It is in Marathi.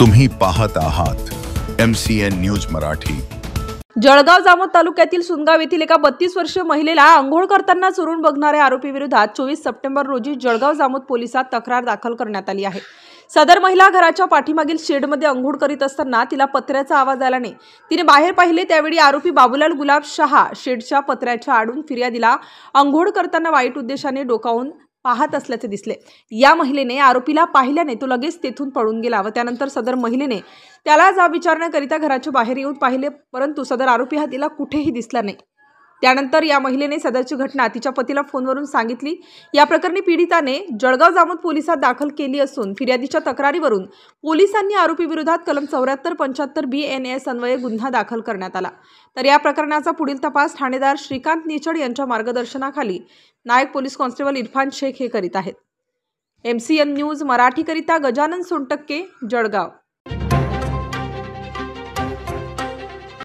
तुम्ही पाहत आहात MCN न्यूज मराठी। जळगाव जामोद तालुक्यातील सुनगाव येथील एका 32 वर्षीय महिलेला अंघोळ करताना चोरून बघणाऱ्या आरोपी विरोधात 24 सप्टेंबर रोजी जळगाव जामोद पोलिसात तक्रार दाखल करण्यात आली आहे। सदर महिला घराच्या पाठीमागील शेडमध्ये अंघोळ करीत असताना तिला पत्र्याचा आवाज आल्याने तिने बाहेर पाहिले। त्यावेळी आरोपी बाबूलाल गुलाब शहा शेडच्या पत्र्याच्या आडून फिर्यादीला अंघोळ करताना वाईट उद्देशाने डोकावून पाहत असल्याचे दिसले। या महिलेने आरोपीला पाहिल्याने तो लगेच तेथून पळून गेला व त्यानंतर सदर महिलेने त्याला जाब विचारण्याकरिता घराच्या बाहेर येऊन पाहिले, परंतु सदर आरोपी हा तिला कुठेही दिसला नाही। त्यानंतर या महिलेने सदरची घटना तिच्या पतीला फोनवरून सांगितली। या प्रकरणी पीडिताने जळगाव जामोद पोलिसात दाखल केली असून फिर्यादीच्या तक्रारीवरून पोलिसांनी आरोपी विरोधात कलम 74-75 BNS अन्वये गुन्हा दाखल करण्यात आला। तर या प्रकरणाचा पुढील तपास ठाणेदार श्रीकांत निचड यांच्या मार्गदर्शनाखाली नायक पोलीस कॉन्स्टेबल इरफान शेख हे करीत आहेत। MCN न्यूज मराठी करिता गजानन सोनटक्के, जळगाव।